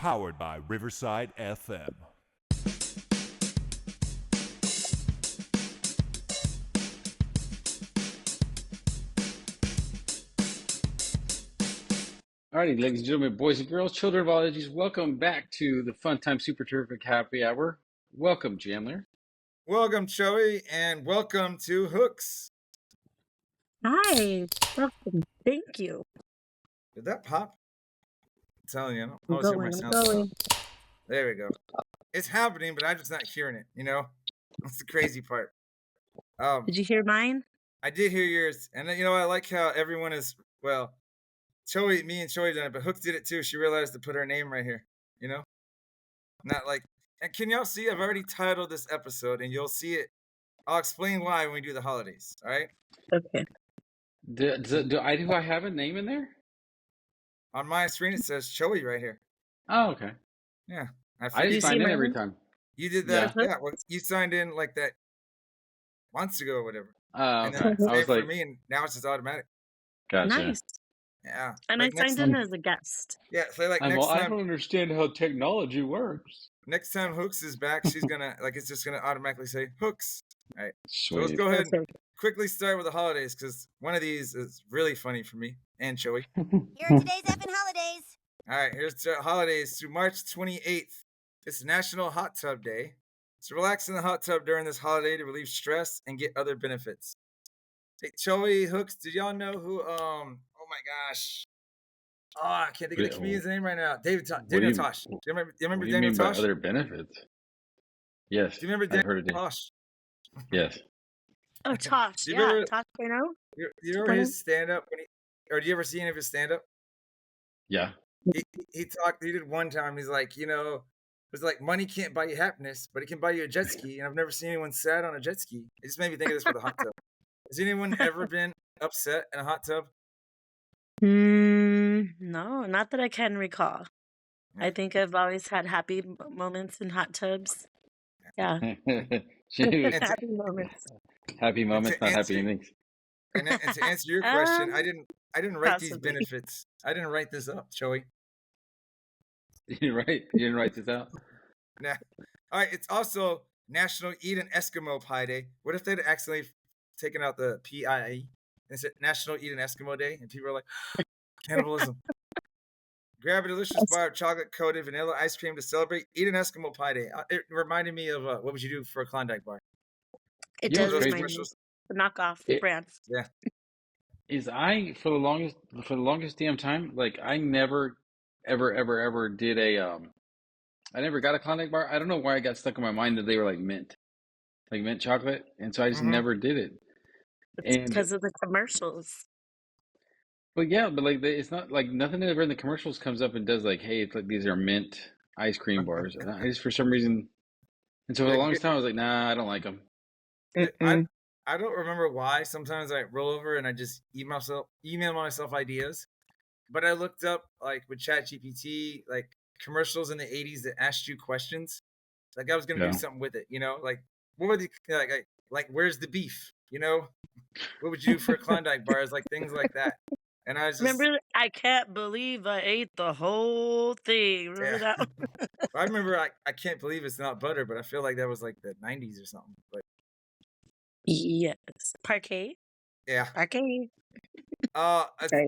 Powered by Riverside FM. Alrighty, ladies and gentlemen, boys and girls, children of all ages, welcome back to the Fun Time Super Terrific Happy Hour. Welcome, Jandler. Welcome, Choey, and welcome to Hooks. Hi, welcome. Thank you. Did that pop? I'm telling you, I don't I'm always hear my going. sound pop. There we go. It's happening, but I'm just not hearing it, you know? That's the crazy part. Did you hear mine? I did hear yours, and then, I like how everyone is, well, Choey, me and Choey done it, but Hooks did it too. She realized to put her name right here, you know? Not like, and can y'all see? I've already titled this episode, and you'll see it. I'll explain why when we do the holidays, all right? Okay. Do I have a name in there? On my screen, it says Choey right here. Oh, okay. Yeah. I just sign in every time. You did that. Yeah. Well, you signed in like that months ago or whatever. And then I was like, for me, and now it's just automatic. Gotcha. Nice. Yeah. And like I signed in as a guest. Yeah. So like I next time, don't understand how technology works. Next time Hooks is back, she's gonna it's just gonna automatically say Hooks. All right. Sweet. So let's go ahead and quickly start with the holidays because one of these is really funny for me and Choey. Here are today's effing holidays. All right. Here's the holidays through March 28th. It's National Hot Tub Day. So relax in the hot tub during this holiday to relieve stress and get other benefits. Hey, Choey, Hooks, did y'all know who? Oh my gosh. Oh, I can't think of the comedian's name right now. David Tosh. Do you remember Daniel Tosh? Other benefits? Yes. Do you remember Daniel Tosh? Yes. Oh, Tosh. Yeah, Tosh, you know? You remember his stand-up? Or do you ever see any of his stand-up? Yeah. He did one time. He's like, it's like money can't buy you happiness, but it can buy you a jet ski. And I've never seen anyone sad on a jet ski. It just made me think of this for the hot tub. Has anyone ever been upset in a hot tub? No, not that I can recall. I think I've always had happy moments in hot tubs. Yeah. Happy moments. Happy moments, not happy endings. And to answer your question, I didn't write these benefits. I didn't write this up, Choey. You didn't write this out? Nah. All right, it's also National Eat an Eskimo Pie Day. What if they'd accidentally taken out the P-I-E and said National Eat an Eskimo Day? And people are like, cannibalism. Grab a delicious bar of chocolate-coated vanilla ice cream to celebrate Eat an Eskimo Pie Day. It reminded me of what would you do for a Klondike bar? It does remind me. The knockoff brand. Yeah. For the longest damn time, like I never ever did I never got a Klondike bar. I don't know why it got stuck in my mind that they were like mint chocolate, and so I just never did it. It's because of the commercials. But yeah, but like it's not like nothing ever in the commercials comes up and does like, hey, it's like these are mint ice cream bars. And I just for some reason, and so for the longest time I was like, nah, I don't like them. I don't remember why. Sometimes I roll over and I just email myself ideas. But I looked up like with ChatGPT, like commercials in the 80s that asked you questions. Like I was gonna do something with it, like what were the like where's the beef? What would you do for a Klondike bars? Like things like that. And I was remember, I can't believe I ate the whole thing. Remember that one? I remember I can't believe it's not butter, but I feel like that was like the 90s or something. But yes. Parquet. Yeah. Parquet.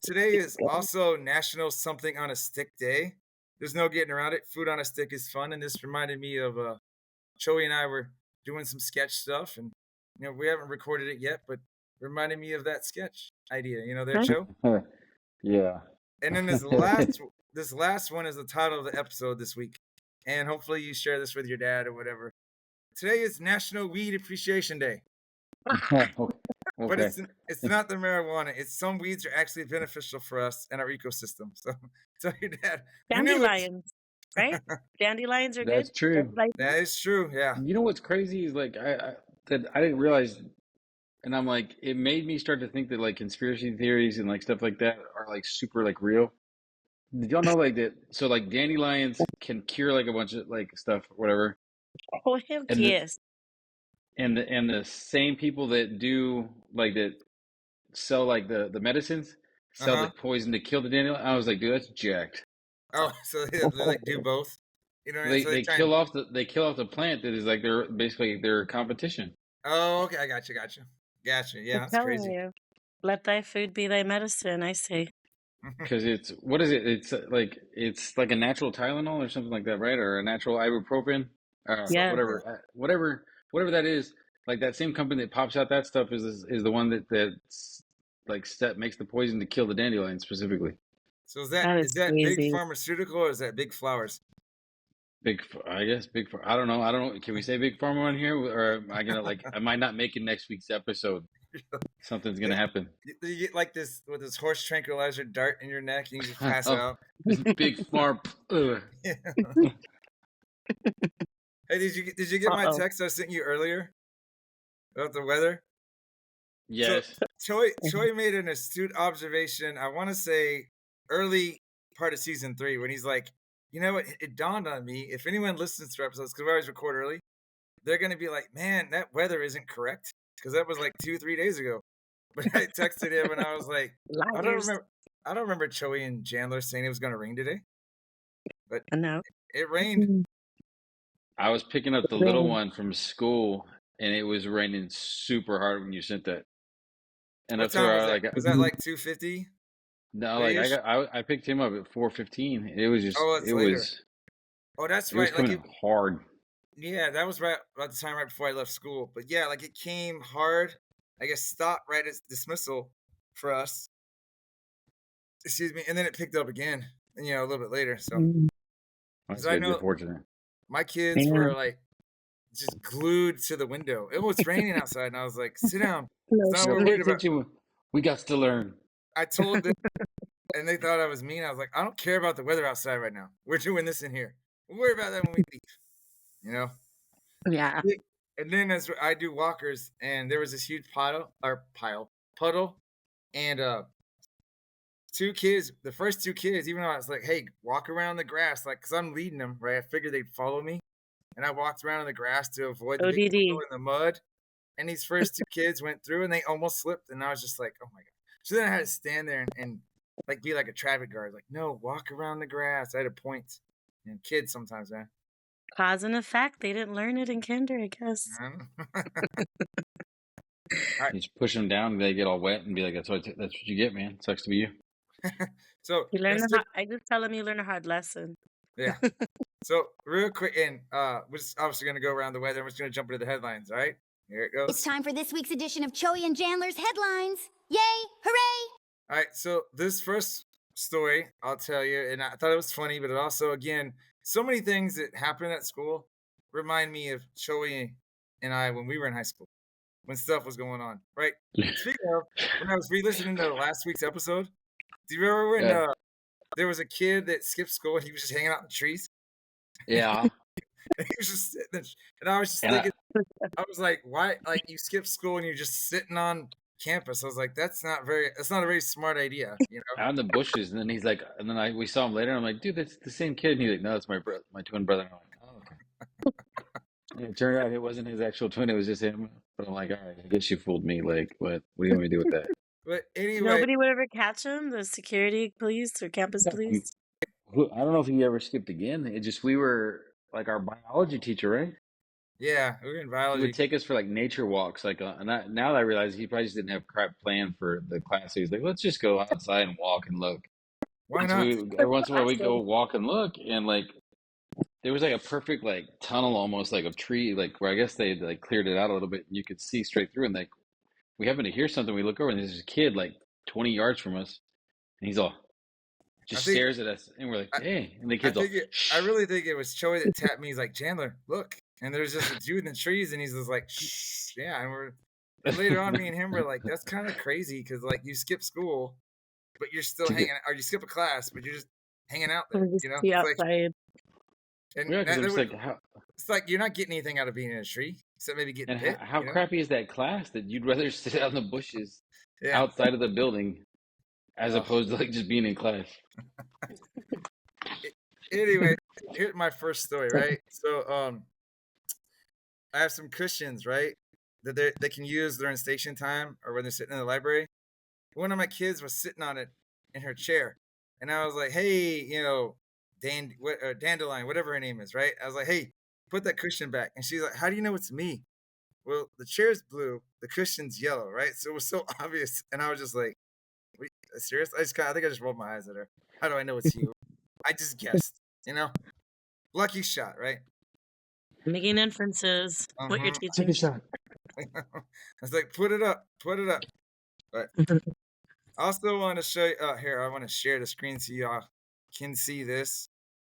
Today is also National Something on a Stick Day. There's no getting around it. Food on a stick is fun, and this reminded me of Choey and I were doing some sketch stuff, and we haven't recorded it yet, but reminded me of that sketch idea. Choe? Yeah. And then this last one is the title of the episode this week, and hopefully you share this with your dad or whatever. Today is National Weed Appreciation Day. Okay. But it's not the marijuana. It's some weeds are actually beneficial for us and our ecosystem. So tell your dad. Dandelions, right? Dandelions are good. That's true. That is true. Yeah. You know what's crazy is like I didn't realize, and I'm like, it made me start to think that like conspiracy theories and like stuff like that are like super like real. Did y'all know like that? So like dandelions can cure like a bunch of like stuff, whatever. Oh, yes. And the same people that do like that sell like the medicines sell the poison to kill the dandelion. I was like, dude, that's jacked. Oh, so they like do both. You know what I mean? They So they try and. kill off the plant that is like their competition. Oh, okay, I got you. Yeah, I'm that's telling crazy. you. Let thy food be thy medicine, I say. Because it's what is it? It's like a natural Tylenol or something like that, right? Or a natural ibuprofen, Yeah. whatever that is. Like that same company that pops out that stuff is the one that's like makes the poison to kill the dandelion specifically. So That is is that big crazy. pharmaceutical or is that big flowers? I guess I don't know. I don't know. Can we say big pharma on here, or am I gonna I might not make it next week's episode? Something's gonna happen. You get like this with this horse tranquilizer dart in your neck and you just pass out. This big farm. Yeah. Hey, did you get my Uh-oh. text I sent you earlier about the weather? Yes. So Choey made an astute observation. I want to say early part of season 3 when he's like, you know what? It dawned on me if anyone listens to our episodes because we always record early, they're gonna be like, man, that weather isn't correct because that was like 2-3 days ago. But I texted him and I was like, Liars. I don't remember Choey and Jandler saying it was gonna rain today, but I know. it rained. I was picking up the little one from school, and it was raining super hard when you sent that. And What up to time was where that? Was that like 2:50? no, like Ish? I picked him up at 4:15. It was just Oh, it's later. Oh, that's it was right. Like coming hard. yeah, that was right about the time right before I left school. But yeah, like it came hard. I guess stopped right at dismissal for us. Excuse me, and then it picked up again, and a little bit later. So That's because I good. You're know fortunate. my kids were like just glued to the window. It was raining outside, and I was like, "Sit down. It's not what we're Pay worried about." attention. We got to learn. I told them, and they thought I was mean. I was like, "I don't care about the weather outside right now. We're doing this in here. We'll worry about that when we leave." You know. Yeah. And then as I do walkers, and there was this huge puddle, and the first two kids, even though I was like, "Hey, walk around the grass," like, cause I'm leading them, right? I figured they'd follow me, and I walked around in the grass to avoid the big puddle ODD. in the mud. And these first two kids went through, and they almost slipped, and I was just like, "Oh my god!" So then I had to stand there and like be like a traffic guard, like, "No, walk around the grass." I had a point. And kids sometimes, man. Cause and effect. They didn't learn it in kinder, I guess. You just push them down, and they get all wet, and be like, "That's what you get, man. Sucks to be you." So You learn I just tell them you learn a hard lesson. yeah. So real quick, and we're just obviously gonna go around the weather. We're just gonna jump into the headlines. All right, here it goes. It's time for this week's edition of Choey and Jandler's headlines. Yay! Hooray! All right, so this first story, I'll tell you, and I thought it was funny, but it also, again, so many things that happen at school remind me of Choey and I when we were in high school, when stuff was going on, right? Speaking of, when I was re-listening to last week's episode, do you remember when there was a kid that skipped school and he was just hanging out in the trees? Yeah. And he was just sitting there, and I was just thinking, I was like, why? Like, you skip school and you're just sitting on campus. I was like, that's not a very smart idea, out in the bushes, and then he's like, and then we saw him later. And I'm like, dude, that's the same kid. And he's like, no, it's my twin brother. And I'm like, oh, okay. And it turned out it wasn't his actual twin; it was just him. But I'm like, all right, I guess you fooled me. Like, what do you want me to do with that? But anyway, Nobody would ever catch him, the security police or campus police. I don't know if he ever skipped again. It just we were like our biology teacher, right? yeah, we were in He biology. would take us for like nature walks, like, now that I realize he probably just didn't have crap planned for the class. So he's like, let's just go outside and walk and look. Why So not? every once in a while we go walk and look, and like there was like a perfect like tunnel almost like of tree, like where I guess they like cleared it out a little bit. And you could see straight through, and like we happen to hear something. We look over, and there's this kid like 20 yards from us, and he's all just stares at us, and we're like, hey, and the kid's all. I really think it was Choey that tapped me. He's like, Jandler, look, and there's just a dude in the trees, and he's just like, shh, yeah, and later on, me and him were like, that's kind of crazy because like you skip school, but you're still hanging out, or you skip a class, but you're just hanging out there, Just be outside. And yeah, because it's like you're not getting anything out of being in a tree except maybe getting and hit. how crappy is that class that you'd rather sit out in the bushes outside of the building as opposed to like just being in class? Anyway, here's my first story, right? So I have some cushions, right, that they can use during station time or when they're sitting in the library. One of my kids was sitting on it in her chair, and I was like, hey, Dandelion, whatever her name is, right? I was like, hey, put that cushion back. And she's like, how do you know it's me? Well, the chair's blue, the cushion's yellow, right? So it was so obvious. And I was just like, wait, serious? I think I just rolled my eyes at her. How do I know it's you? I just guessed, lucky shot, right? Making inferences. What you're Take a teaching. shot. I was like, put it up. But I also want to show you, here, I want to share the screen so y'all can see this.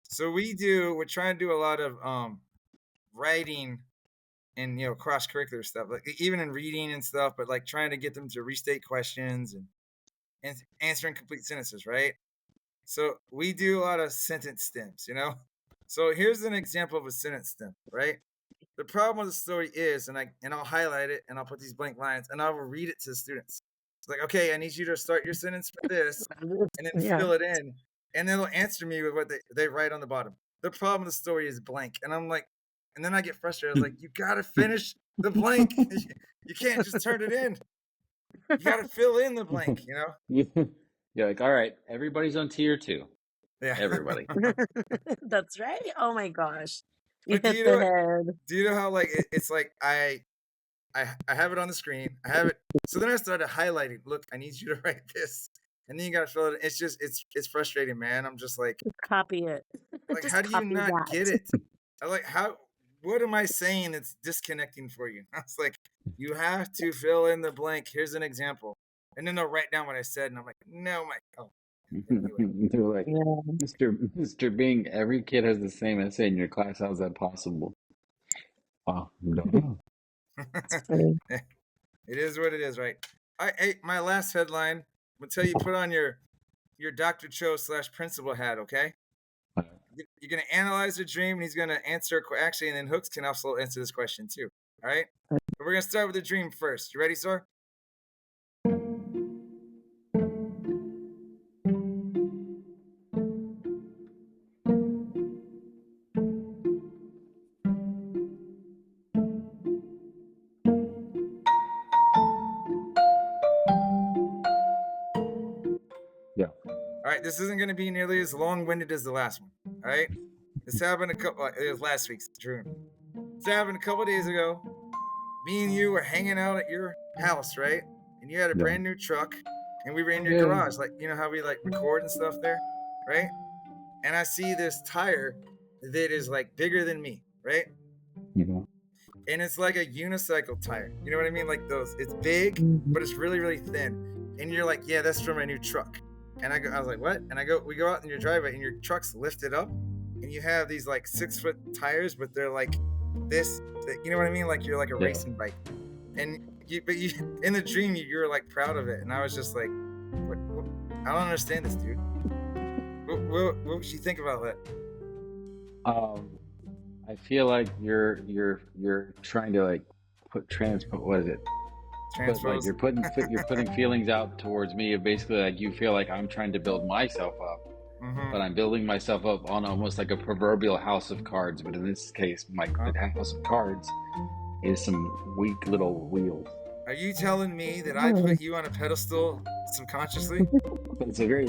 So we're trying to do a lot of writing and, cross-curricular stuff, like even in reading and stuff, but like trying to get them to restate questions and answering complete sentences, right? So we do a lot of sentence stems, So here's an example of a sentence stem, right? The problem with the story is, and I'll highlight it and I'll put these blank lines and I will read it to the students. It's like, okay, I need you to start your sentence with this and then fill it in. And they'll answer me with what they write on the bottom. The problem with the story is blank. And I'm like, and then I get frustrated. I was like, you got to finish the blank. You can't just turn it in. You got to fill in the blank, You're like, all right, everybody's on tier 2. Yeah. Everybody. That's right. Oh my gosh. You But hit the head. do you know how like it's like I have it on the screen. I have it. So then I started highlighting. Look, I need you to write this, and then you got to fill it. It's just it's frustrating, man. I'm just like, Copy it. like Just how do you copy not that. get it? I like how. What am I saying that's disconnecting for you? I was like, you have to fill in the blank. Here's an example, and then they'll write down what I said, and I'm like, no, They're like, Mr. Bing, every kid has the same essay in your class. How's that possible? Oh, don't know. It is what it is, right? My last headline will tell you put on your Dr. Choe / principal hat, okay? You're gonna analyze the dream, and he's gonna answer actually, and then Hooks can also answer this question too. All right? But we're gonna start with the dream first. You ready, sir? Yeah. All right, this isn't gonna be nearly as long-winded as the last one. All right? This happened it was last week's dream. This happened a couple days ago. Me and you were hanging out at your house, right? And you had a brand new truck, and we were in your garage, like how we like record and stuff there, right? And I see this tire that is like bigger than me, right? And it's like a unicycle tire. You know what I mean? Like those. It's big, but it's really, really thin. And you're like, yeah, that's for my new truck. And I was like, what? And we go out in your driveway, and your truck's lifted up, and you have these like 6-foot tires, but they're like this. You know what I mean? Like you're like a racing bike. And but in the dream, you were like proud of it, and I was just like, what? I don't understand this, dude. What would you think about that? I feel like you're trying to like what is it? Like you're putting feelings out towards me of basically like you feel like I'm trying to build myself up, but I'm building myself up on almost like a proverbial house of cards. But in this case, my house of cards is some weak little wheels. Are you telling me that I put you on a pedestal subconsciously? It's a very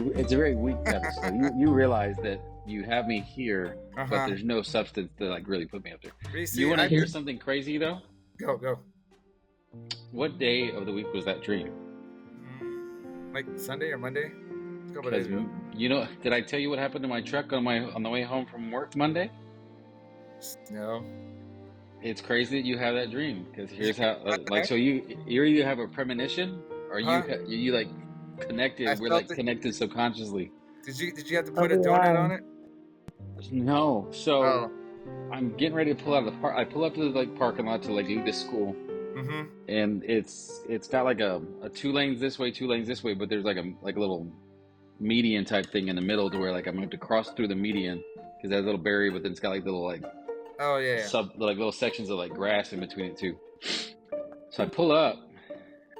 weak pedestal. You realize that you have me here, but there's no substance to like really put me up there. Reese, you want to hear something crazy though? Go. What day of the week was that dream? Like Sunday or Monday? A couple days ago. Did I tell you what happened to my truck on the way home from work Monday? No. It's crazy that you have that dream because here's how so you either have a premonition or you like connected. We're like connected subconsciously. Did you have to put a donut on it? No. So I'm getting ready to pull out of the park. I pull up to the like parking lot to like leave the school. And it's got like a 2 lanes this way, 2 lanes this way, but there's like a little median type thing in the middle to where like I'm going to cross through the median because there's a little barrier, but then it's got like little like little sections of like grass in between it too. So I pull up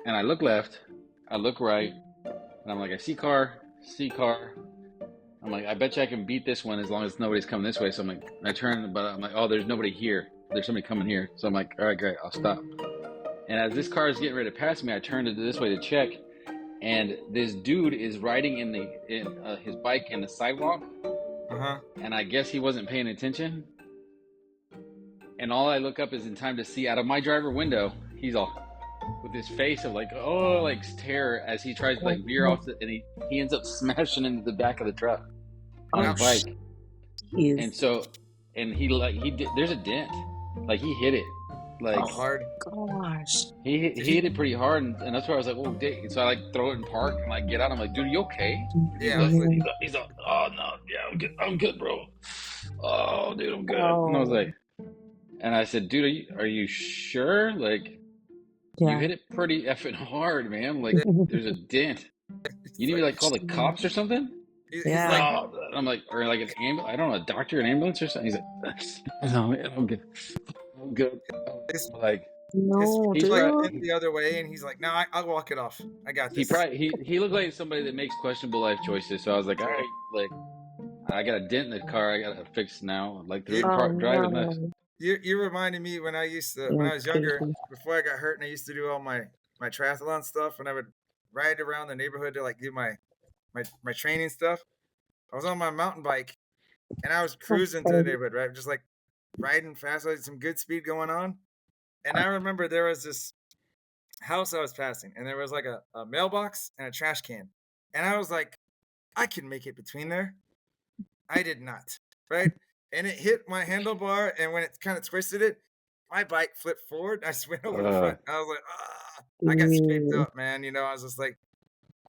and I look left, I look right, and I'm like, I see car. I'm like, I bet you I can beat this one as long as nobody's coming this way. So I'm like, I turn, but I'm like, oh, there's nobody here. There's somebody coming here. So I'm like, all right, great, I'll stop. And as this car is getting ready to pass me, I turned it this way to check, and this dude is riding in his bike in the sidewalk, and I guess he wasn't paying attention. And all I look up is in time to see out of my driver window, he's all with his face of like, oh, like terror as he tries to like veer off, and he ends up smashing into the back of the truck on his bike. And so, and he did, there's a dent, like he hit it, like hard. Gosh. He hit it pretty hard, and that's where I was like, oh, dang. So I like throw it in park and like get out. I'm like, dude, are you okay? Yeah. He's like, oh no, yeah, I'm good, bro. Oh, dude, I'm good. Oh. And I was like, and I said, dude, are you sure? Like, you hit it pretty effing hard, man. Like, there's a dent. You need to like call the cops or something? He's Yeah. like, I'm like, or like an ambulance. I don't know, a doctor, an ambulance or something. He's like, no, man, I'm good. I'm good. Like, No, he's dude. like bent the other way, and he's like, "No, I'll walk it off. I got this." He looked like somebody that makes questionable life choices. So I was like, all right, like I got a dent in the car. I got to fix now. Like through the park, driving this. You reminded me when I was younger, before I got hurt, and I used to do all my triathlon stuff, and I would ride around the neighborhood to like do my training stuff. I was on my mountain bike, and I was cruising to the neighborhood, right, just like riding fast. I had some good speed going on, and I remember there was this house I was passing, and there was like a mailbox and a trash can, and I was like, I can make it between there. I did not, right? And it hit my handlebar, and when it kind of twisted it, my bike flipped forward. I just went over the front. I was like, I got scraped up, man. You know, I was just like,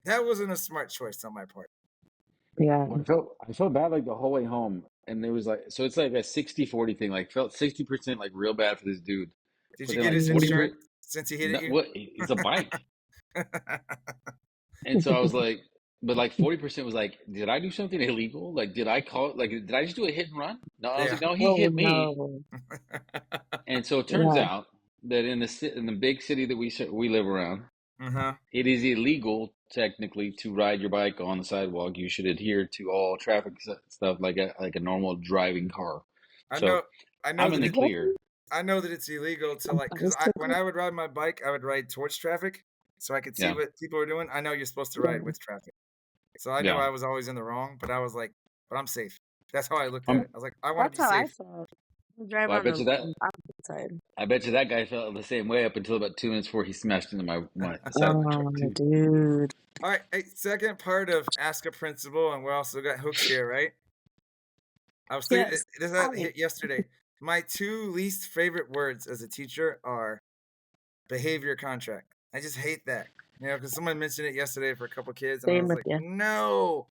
that wasn't a smart choice on my part. Yeah. I felt bad like the whole way home, and it was like, so it's like a 60-40 thing. Like felt 60% like real bad for this dude. Did you get his insurance since he hit you? What? It's a bike. And so I was like, but like 40% was like, did I do something illegal? Like, did I did I just do a hit and run? No, I was like, no, he hit me. No. And so it turns out that in the big city that we live around, it is illegal technically to ride your bike on the sidewalk. You should adhere to all traffic stuff like a normal driving car. I know I'm in the clear. I know that it's illegal to like, because when I would ride my bike, I would ride towards traffic so I could see what people are doing. I know you're supposed to ride with traffic. So I know I was always in the wrong, but I was like, but I'm safe. That's how I looked at it. I was like, I want to be safe. Drive on the opposite side. I bet you that guy felt the same way up until about 2 minutes before he smashed into my side of the truck too. Dude. All right, second part of Ask a Principal, and we also got hooks here, right? I was thinking this hit yesterday. My two least favorite words as a teacher are behavior contract. I just hate that. You know, because someone mentioned it yesterday for a couple kids, and I was like, no.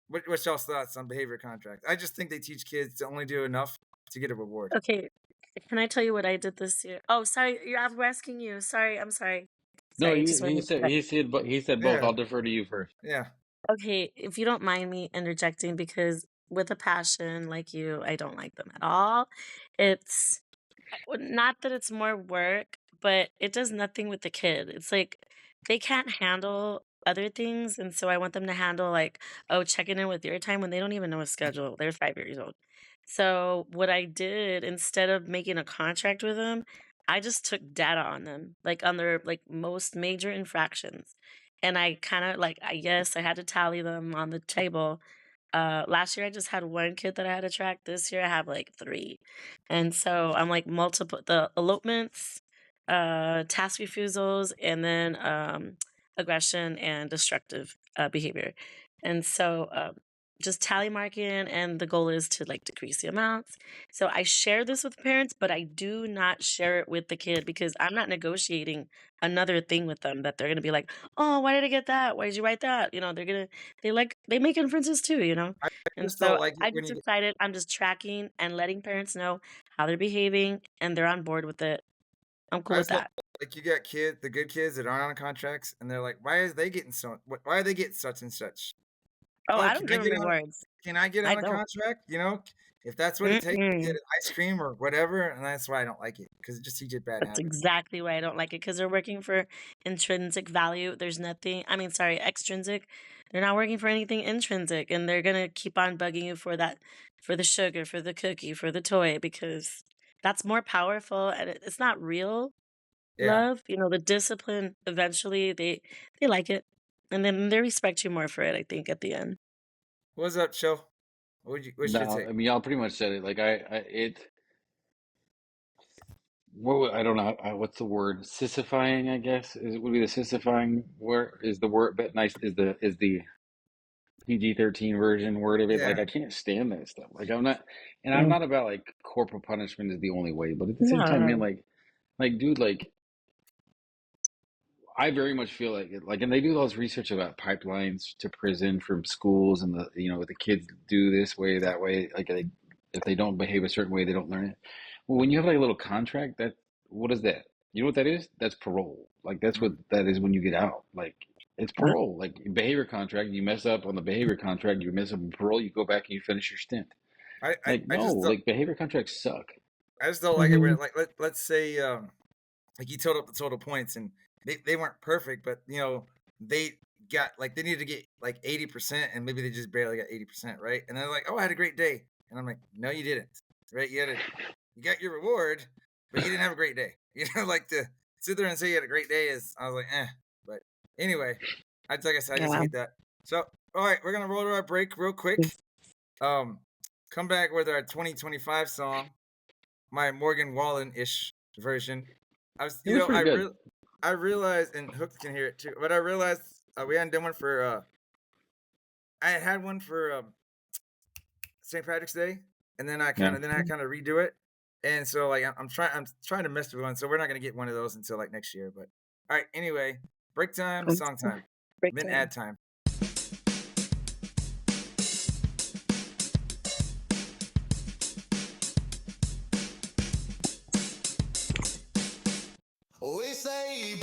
What's y'all's thoughts on behavior contract? I just think they teach kids to only do enough to get a reward. Okay, can I tell you what I did this year? Oh, sorry, I'm asking you. Sorry, I'm sorry. No, he said both. I'll defer to you first. Yeah. Okay, if you don't mind me interjecting, because with a passion like you, I don't like them at all. It's not that it's more work, but it does nothing with the kid. It's like they can't handle other things, and so I want them to handle like, oh, checking in with your time when they don't even know a schedule. They're 5 years old. So what I did, instead of making a contract with them, I just took data on them, like on their like most major infractions. And I kind of like, I had to tally them on the table. Last year I just had one kid that I had to track. This year I have like 3. And so I'm like the elopements, task refusals, and then aggression and destructive behavior. And so just tally marking, and the goal is to like decrease the amounts. So I share this with parents, but I do not share it with the kid, because I'm not negotiating another thing with them that they're gonna be like, oh, why did I get that? Why did you write that? You know, they make inferences too, you know. And so I just decided I'm just tracking and letting parents know how they're behaving, and they're on board with it. I'm cool with that. Like you got the good kids that aren't on contracts, and they're like, why are they getting why are they getting such and such? Oh, I don't give them rewards. Can I get on a contract? You know, if that's what it takes to get ice cream or whatever, and that's why I don't like it, because it just teaches bad habits. That's exactly why I don't like it, because they're working for intrinsic value. There's nothing, extrinsic. They're not working for anything intrinsic, and they're going to keep on bugging you for that, for the sugar, for the cookie, for the toy, because that's more powerful, and it's not real love. You know, the discipline, eventually they like it, and then they respect you more for it, I think, at the end. What's up, Choe? What's No, your take? I mean, y'all pretty much said it. Like I don't know. What's the word? Sissifying, I guess, would be the sissifying word. Is the word, but nice is the PG-13 version word of it. Like, Yeah. I can't stand that stuff. Like, I'm not about like corporal punishment is the only way, but at the same time, man, No. dude, like, I very much feel like it, like, and they do all this research about pipelines to prison from schools, and the kids do this way, that way. Like, if they don't behave a certain way, they don't learn it. Well, when you have like a little contract, what is that? You know what that is? That's parole. Like, that's what Mm. that is when you get out. Like, it's parole. Like, behavior contract. You mess up on the behavior contract, you mess up on parole, you go back and you finish your stint. Like, I no, just don't like behavior contracts suck. like it when like let's say like you totaled up the total points and they weren't perfect, but they got like they needed to get like 80% and maybe they just barely got 80%, right? And they're like, oh, I had a great day. And I'm like, no, you didn't. Right? You got your reward, but you didn't have a great day. Like to sit there and say you had a great day I was like, eh. But anyway, like I said, I just Yeah. hate that. So all right, we're gonna roll to our break real quick. Come back with our 2025 song, my Morgan Wallen-ish version. I was, It was pretty good. I realized, and Hooks can hear it too, but I realized we hadn't done one for. I had one for St. Patrick's Day, and then I Yeah. kind of redo it, and so like I'm trying to mess with one, so we're not gonna get one of those until like next year. But all right, anyway, break time, song time, Break then time. ad time. We say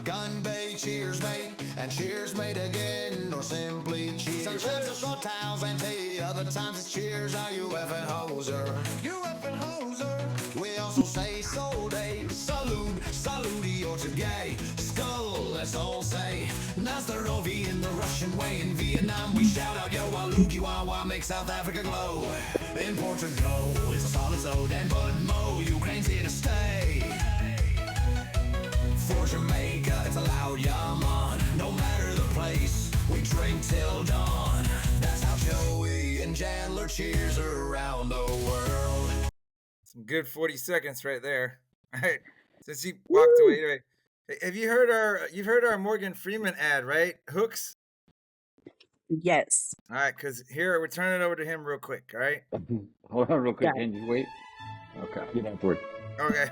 gun bay, cheers mate, and cheers mate again, or simply cheers. Sometimes it's short towels and tea, other times it's cheers. Are you effing hoser? You effing hoser. We also say soul day, salute, salute or to gay, skull. Let's all say Nastarovi in the Russian way. In Vietnam we shout out yo Waluki Wawa, make South Africa glow. In Portugal it's a solid soda, and Bud Mo, Ukraine's here to stay. For Jamaica, it's a loud yaman. No matter the place, we drink till dawn. That's how Choey and Jandler cheers around the world. Some good 40 seconds right there. All right, since he walked away. Anyway, have you heard you've heard our Morgan Freeman ad, right? Hooks? Yes. All right, because here, we're turning it over to him real quick, all right? Hold on, real quick. Got it. Can you wait? Okay, I'll get afterward. Okay.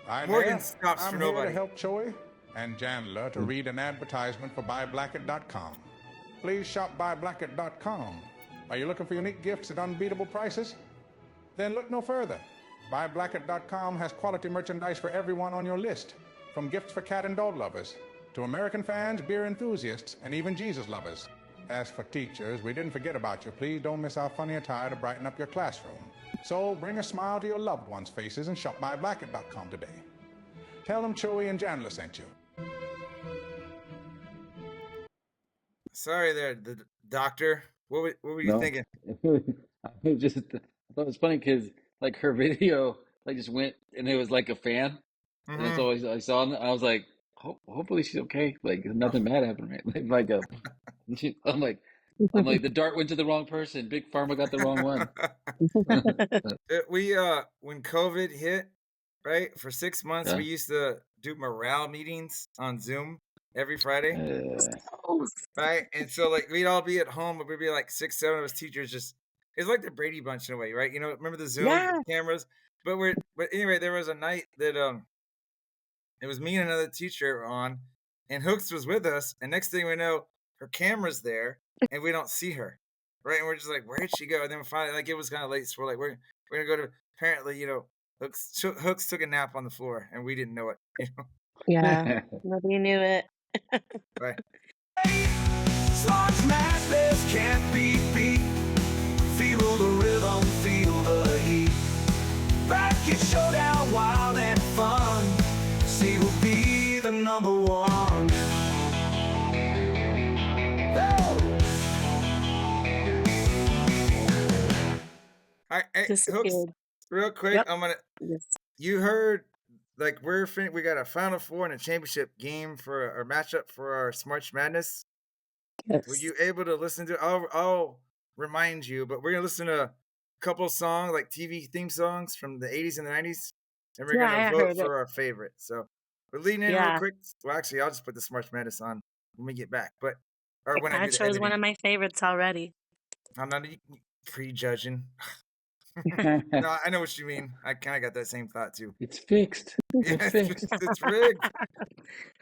Hi Morgan there. stops I'm for here nobody. to help Choey and Jandler to read an advertisement for buyblacket.com. Please shop buyblacket.com. Are you looking for unique gifts at unbeatable prices? Then look no further. Buyblacket.com has quality merchandise for everyone on your list, from gifts for cat and dog lovers to American fans, beer enthusiasts, and even Jesus lovers. As for teachers, we didn't forget about you. Please don't miss our funny attire to brighten up your classroom. So bring a smile to your loved ones' faces and shop buyblacket.com today. Tell them Choey and Jandler sent you. Sorry there, the doctor. What were you No, thinking? I thought it was funny because like her video like just went and it was like a fan, and that's Mm-hmm. all I saw. And I was like, hopefully she's okay. Like nothing bad happened, right? I'm like the dart went to the wrong person. Big Pharma got the wrong one. We when COVID hit, right? For 6 months, Yeah. we used to do morale meetings on Zoom every Friday, right? And so like we'd all be at home, but we'd be like 6, 7 of us teachers just. It's like the Brady Bunch in a way, right? Remember the Zoom Yeah. cameras? But anyway, there was a night that it was me and another teacher on, and Hooks was with us. And next thing we know, her camera's there, and we don't see her, right? And we're just like, where'd she go? And then finally, like, it was kind of late, so we're like, we're gonna go to. Apparently, Hooks took a nap on the floor, and we didn't know it. Yeah. Nobody knew it. Right? Smarch Madness can't be beat. Feel the rhythm, feel the heat. Bracket showdown, wild and fun. See who'll be the number one. All right, hey, Hooks, Disappeared. real quick, Yep. I'm gonna. Yes. You heard, like, we got a Final Four and a championship game for our matchup for our Smarch Madness. Were Yes. you able to listen to? I'll remind you, but we're gonna listen to a couple songs, like TV theme songs from the 80s and the 90s, and we're Yeah, gonna I vote heard it. for our favorite. So we're leading in real Yeah. quick. Well, actually, I'll just put the Smarch Madness on when we get back, or when I I do the chose one editing. of my favorites already. I'm not prejudging. No, I know what you mean. I kind of got that same thought too. It's fixed. Yeah, It's fixed. it's rigged.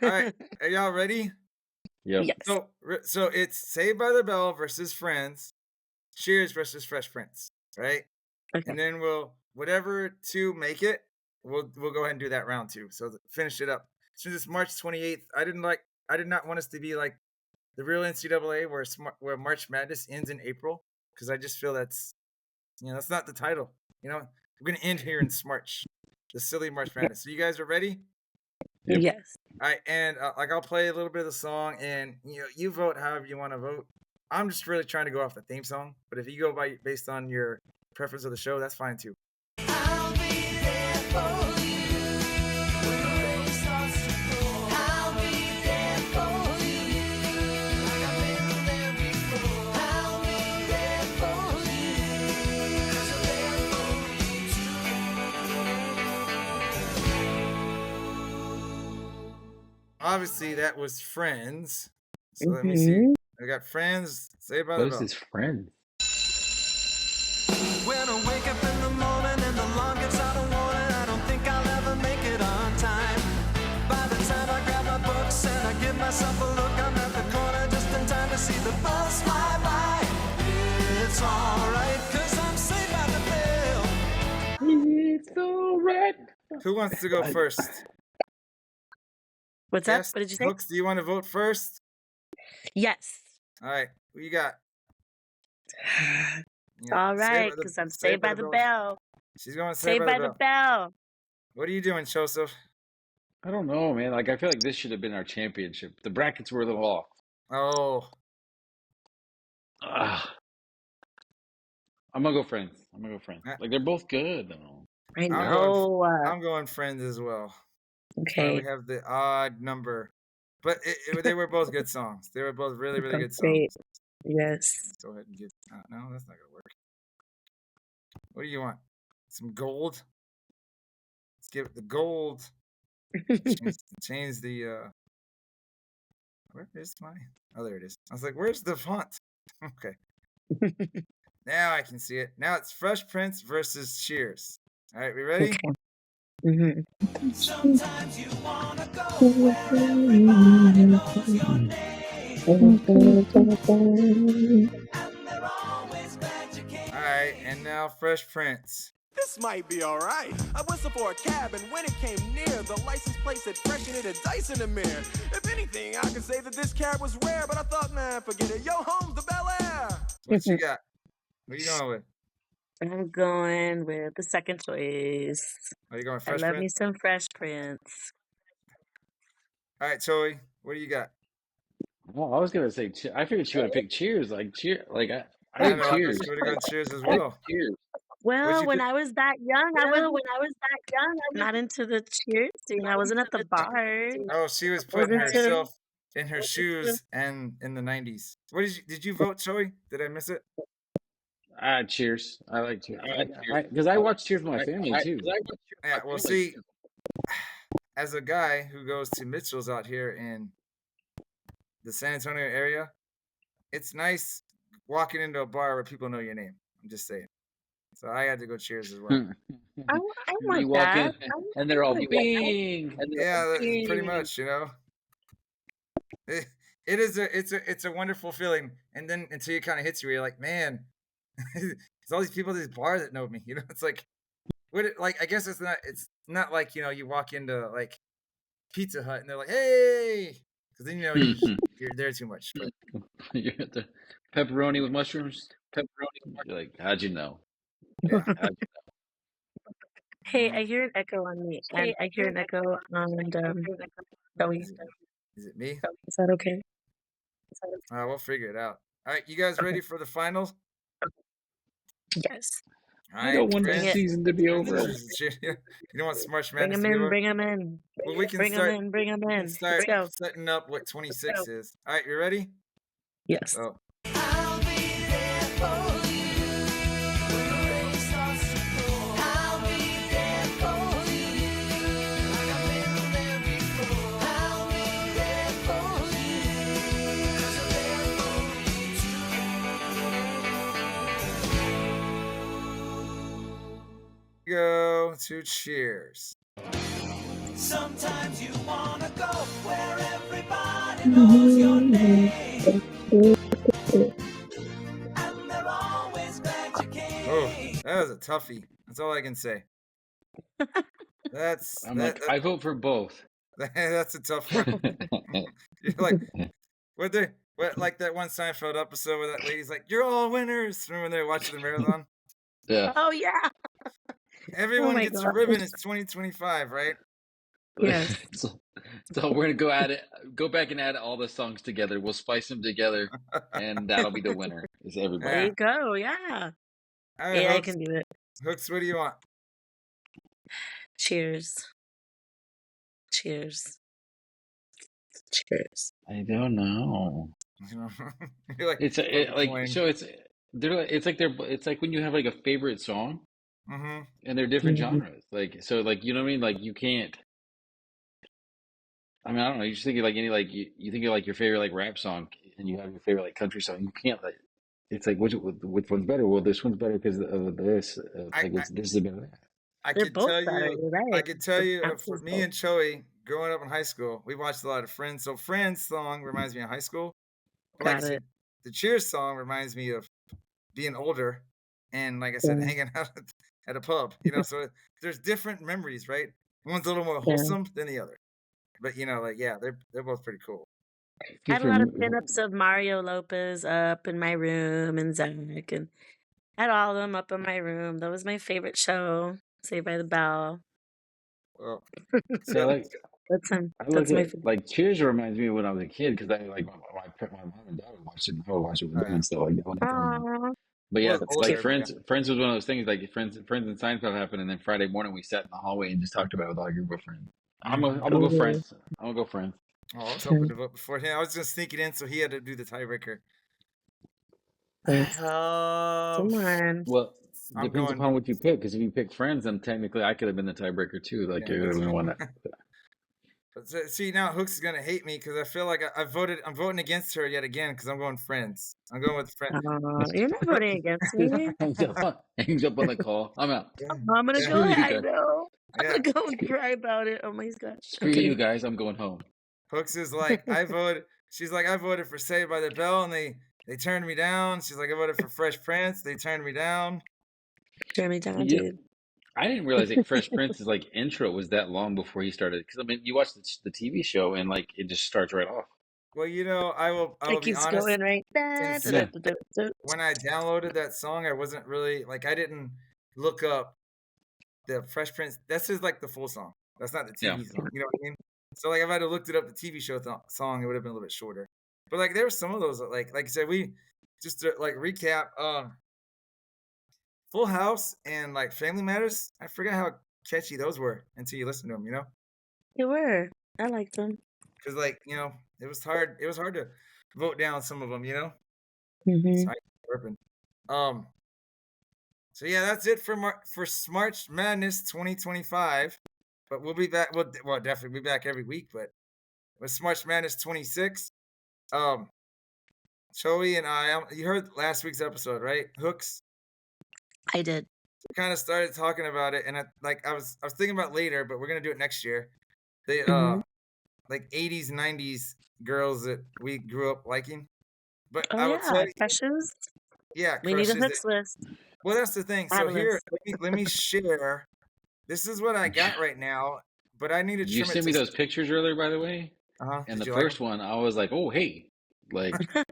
All right, are y'all ready? Yep. Yes. So it's Saved by the Bell versus Friends, Cheers versus Fresh Prince, right? Okay. And then whatever two make it, we'll go ahead and do that round 2. So finish it up. Since it's March 28th, I did not want us to be like the real NCAA where March Madness ends in April, because I just feel that's not the title. We're gonna end here in Smarch, the silly March Madness. So you guys are ready? Yep. Yes. All right, and I'll play a little bit of the song, and you vote however you want to vote. I'm just really trying to go off the theme song, but if you go based on your preference of the show, that's fine too. I'll be there for you when the rain starts to pour. I'll be there for you like I've been there before. I'll be there for you 'cause I'm there for you too. Obviously, that was Friends. So let me see. I got Friends, Saved by the What Bell. is his friend? When I wake up in the morning and the alarm gets out of warning, I don't think I'll ever make it on time. By the time I grab my books and I give myself a look, I'm at the corner just in time to see the bus fly by. It's alright, 'cause I'm saved by the bell. It's alright. Who wants to go first? What's Yes, up? What did you say? Hooks, do you want to vote first? Yes. All right, who you got? All right, because I'm saved by the bell. She's going Saved by the bell. What are you doing, Joseph? I don't know, man. Like, I feel like this should have been our championship. The brackets were a little off. Oh, I'm gonna go Friends. Like, they're both good, though. I I'm know. I'm going Friends as well. Okay. We have the odd number, but they were both good songs. They were both really, really good Great. songs. Yes. Let's go ahead and get. No, that's not gonna work. What do you want? Some gold? Let's give it the gold. Change the. Where is my? Oh, there it is. I was like, where's the font? Okay. Now I can see it. Now it's Fresh Prince versus Cheers. All right, we ready? Okay. Mm-hmm. Sometimes you wanna go where everybody knows your name, and they're always glad you came. All right, and now Fresh Prince. This might be alright. I whistled for a cab, and when it came near, the license plate said fresh and it had dice in the mirror. If anything, I could say that this cab was rare, but I thought, man, forget it. Yo, home's the Bel Air. What you got? What are you going with? I'm going with the second choice. Are you going I Fresh love me Prince? some Fresh Prince. All right, Choey, what do you got? Oh, I was gonna say. I figured she would have picked Cheers. Like Like I I like know. I Cheers. thought you would have gone Cheers as well. Well, you when pick? I was that young, I was not into the cheer scene. I wasn't at the bars. Oh, she was putting Wasn't to- herself in her shoes and in the 90s. What did you vote, Choey? Did I miss it? Cheers. I like Cheers. Because I watch Cheers with my family too. Yeah, well, see, as a guy who goes to Mitchell's out here in the San Antonio area, it's nice walking into a bar where people know your name. I'm just saying. So I had to go Cheers as well. I You want walk that. in and they're all bing. Yeah, pretty much, It's a wonderful feeling, and then until it kind of hits you, where you're like, man, there's all these people at these bars that know me. It's like, I guess it's not like you walk into like Pizza Hut and they're like, hey, because then you're there too much. But You're at the pepperoni with mushrooms. You're like, how'd you know? yeah, Hey, I hear an echo on me. And I hear an echo on Choey. is it me? Is that okay? We'll figure it out. All right, you guys ready for the finals? Yes. All I right, don't want bring the it. season to be over. You don't want Smarch Bring Madness them to be in. over? Bring them in. Well, we can Bring them start. in. Bring them We in. can start Let's go. setting up what 26 is. All right, you ready? Yes. So I'll be there for go to Cheers. Sometimes you wanna go where everybody knows your name, and they're always glad you came. Oh, that was a toughie. That's all I can say. That's I'm like, I vote for both. that's a tough one. You're like, what like that one Seinfeld episode where that lady's like, "You're all winners." Remember when they were watching the marathon? Yeah. Oh yeah. Everyone my gets a gosh. ribbon. It's 2025, right? Yes. so we're gonna go back and add all the songs together. We'll splice them together, and that'll be the winner. Is There everybody? you go. Yeah. All right, Yeah, I Hooks. can do it. Hooks, what do you want? Cheers. Cheers. Cheers. I don't know. You're like, It's flip a like coin. so. It's like when you have like a favorite song, Mm-hmm. and they're different Mhm. genres. Like so, like you know what I mean. Like you can't. I mean, I don't know. You just think of like any like you think of like your favorite like rap song, and you have your favorite like country song. You can't like. It's like which one's better? Well, this one's better because of this. It's like this is better than that. I They're could both tell better. you, You're right. I could tell you, for Absolutely me and Choey, growing up in high school, we watched a lot of Friends. So Friends song reminds me of high school. But like I Got said, it. the Cheers song reminds me of being older and, like I said, Yeah. hanging out at a pub. You know, so there's different memories, right? One's a little more Yeah. wholesome than the other. But you know, like yeah, they're both pretty cool. I had a lot of pinups of Mario Lopez up in my room and Zach, and I had all of them up in my room. That was my favorite show, Saved by the Bell. Well, See, I like. That's him. I look That's my at favorite. like Cheers reminds me of when I was a kid because I like my mom and dad would watch it and I would watch it with them and stuff like that when they come home. Aw. But yeah, Well, like older, Friends was one of those things like Friends and Seinfeld happened and then Friday morning we sat in the hallway and just talked about it with our group of friends. I'm gonna go Mhm. Friends. I'm gonna go Friends. Oh, I was hoping to vote before him. I was gonna sneak it in so he had to do the tiebreaker. Thanks. Um, Come on. Well, I'm depends going. upon what you pick because if you pick Friends, then technically I could have been the tiebreaker too. Like Yeah, you would have been one that. See, now Hooks is gonna hate me because I feel like I voted. I'm voting against her yet again because I'm going Friends. I'm going with Friends. You're not voting against me. hangs up on the call. I'm out. I'm gonna Screw go. you I guys. know. I'm Yeah. gonna go and cry about it. Oh my gosh. Screw you guys. I'm going home. Hooks is like, I voted. She's like, I voted for Saved by the Bell, and they turned me down. She's like, I voted for Fresh Prince. They turned me down. Turn me down, Yeah. dude. I didn't realize like Fresh Prince's like intro was that long before he started. Because I mean, you watch the TV show and like it just starts right off. Well, you know, I will It be keeps honest. going right. Since when I downloaded that song, I wasn't really like I didn't look up the Fresh Prince. That's just like the full song. That's not the TV song. You know what I mean? So like if I had looked it up the TV show song, it would have been a little bit shorter. But like there were some of those like I said, we just to like recap. Full House and like Family Matters. I forgot how catchy those were until you listen to them. You know, They were. I liked them. because like you know it was hard. It was hard to vote down some of them. You know. Mhm. Sorry, burping. So yeah, that's it for Smarch Madness 2025. But we'll be back. We'll definitely be back every week. But with Smarch Madness 26, Choey and I, you heard last week's episode, right? Hooks. I did. We kind of started talking about it, and I was thinking about later, but we're gonna do it next year. They Mhm. like 80s, 90s girls that we grew up liking. But Oh I will tell yeah, you, crushes. yeah, We need a crushes. hooks list. Well, that's the thing. Add So a here, list. let me share. This is what I got right now, but I need to You trim it sent me to. those pictures earlier, by the way. And Did the you like first one, I was like, oh hey, like I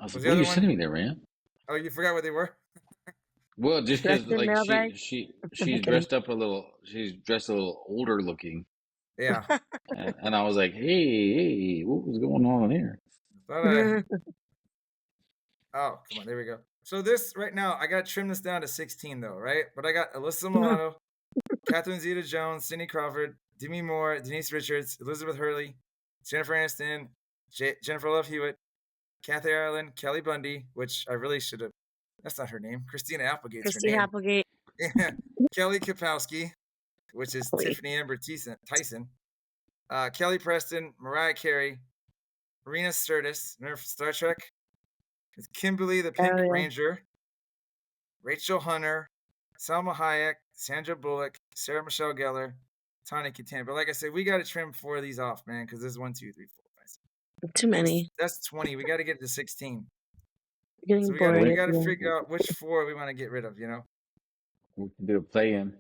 was Was like, the what are other you one? sending me there, man? Oh, you forgot what they were? Well, just because Dressed in like mailbag? she's kidding. dressed up a little. She's dressed a little older looking, Yeah. and I was like, hey, what was going on here? Thought I. Oh, come on. There we go. So this right now, I got to trim this down to 16 though, right? But I got Alyssa Milano, Catherine Zeta-Jones, Cindy Crawford, Demi Moore, Denise Richards, Elizabeth Hurley, Jennifer Aniston, Jennifer Love Hewitt, Kathy Ireland, Kelly Bundy, which I really should have. That's not her name. Christina Applegate's Christine her name. Applegate. Yeah. Kelly Kapowski, which is Wait. Tiffany Amber Tyson. Kelly Preston, Mariah Carey, Marina Sirtis, remember from Star Trek? It's Kimberly the Pink Oh, yeah. Ranger, Rachel Hunter, Salma Hayek, Sandra Bullock, Sarah Michelle Gellar, Tawny Kitaen. But like I said, we got to trim 4 of these off, man, because there's 1, 2, 3, 4, 5, 6. Too many. That's 20. We got to get to 16. Getting So we boring. got to figure out which 4 we want to get rid of. We can do a play-in.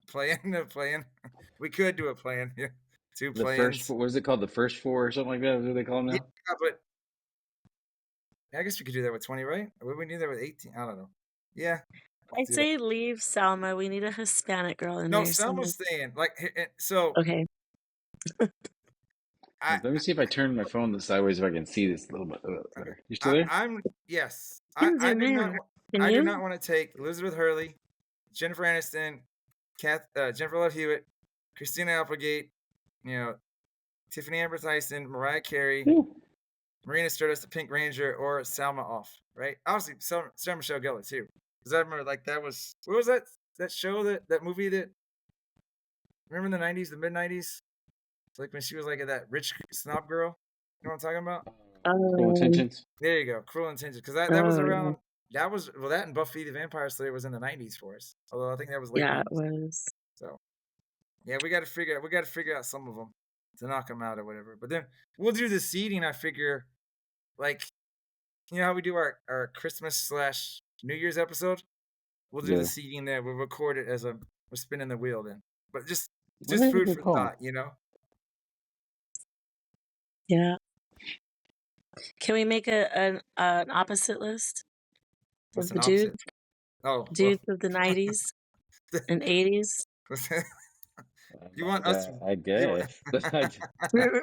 Play-in. We could do a play-in. Yeah. 2 The play-ins. first, what is it called? The first 4 or something like that? Is what they call them now? Yeah, but I guess we could do that with 20, right? Or would we do that with 18? I don't know. Yeah. I'd say leave Selma. We need a Hispanic girl in No, there. Selma's staying. So. Okay. Let me see if I turn my phone sideways if I can see this a little bit better. You still there? Yes. You I can zoom in. Can do you? not want to take Elizabeth Hurley, Jennifer Aniston, Jennifer Love Hewitt, Christina Applegate, Tiffany Amber Tyson, Mariah Carey, Marina Sirtis, the Pink Ranger, or Salma off, right? Obviously, Sarah Michelle Gellar too, because I remember that was what was that show that movie that remember in the '90s, the mid '90s, like when she was like that rich snob girl. You know what I'm talking about? Cruel Intentions. There you go, Cruel Intentions, because that was around. That was that and Buffy the Vampire Slayer was in the '90s for us. Although I think that was late. Yeah, 90s. it was. So yeah, we got to figure out some of them to knock them out or whatever. But then we'll do the seeding. I figure, how we do our Christmas / New Year's episode. We'll do the seeding there. We'll record it as we're spinning the wheel then. But just food for thought, Yeah. Can we make an opposite list? What's of an the dudes? opposite? Oh, dudes of the 90s and 80s. You want us? I guess.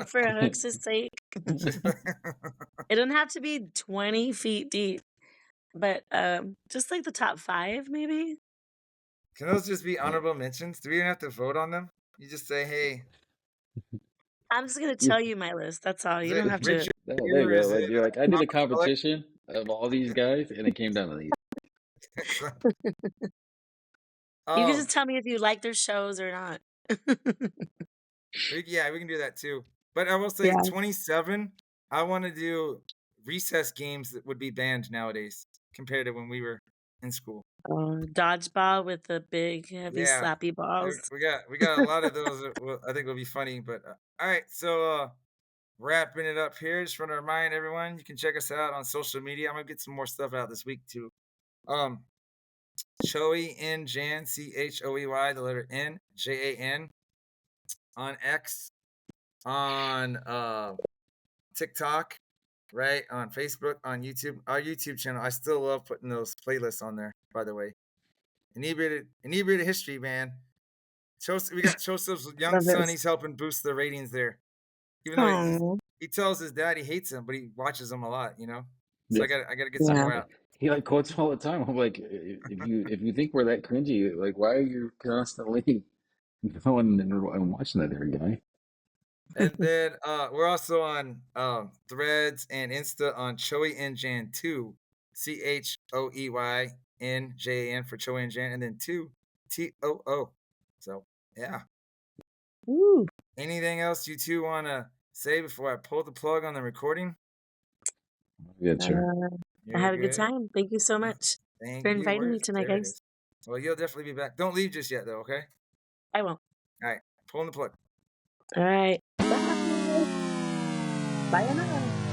For Hooks' sake. It doesn't have to be 20 feet deep, but just like the top 5, maybe. Can those just be honorable mentions? Do we even have to vote on them? You just say, hey. I'm just going to tell you my list. That's all. You don't have to. There you go. You're like, I did a competition of all these guys, and it came down to these. You can just tell me if you like their shows or not. We can do that too. But I will say 27, I want to do recess games that would be banned nowadays compared to when we were in school. Dodgeball with the big, heavy, slappy balls. We got a lot of those that I think will be funny. But all right, so wrapping it up here. Just want to remind everyone, you can check us out on social media. I'm going to get some more stuff out this week too. Choey N Jan, CHOEY, the letter N, JAN, on X, on TikTok, right? On Facebook, on YouTube, our YouTube channel. I still love putting those playlists on there, by the way. Inebriated History, man. We got Joseph's young son. He's helping boost the ratings there. Even though he tells his dad he hates him, but he watches them a lot, So I got to get some more out. He quotes all the time. I'm like, if you think we're that cringy, why are you constantly going and watching that there, guy? And then we're also on Threads and Insta on Choey and Jan 2, CHOEY NJAN for Choey and Jan, and then 2 TOO. So yeah. Woo. Anything else you two want to say before I pull the plug on the recording? Yeah, sure. I had a good time. Thank you so much for inviting me tonight, guys. Well, you'll definitely be back. Don't leave just yet, though, okay? I won't. All right. Pulling the plug. All right. Bye. Bye now.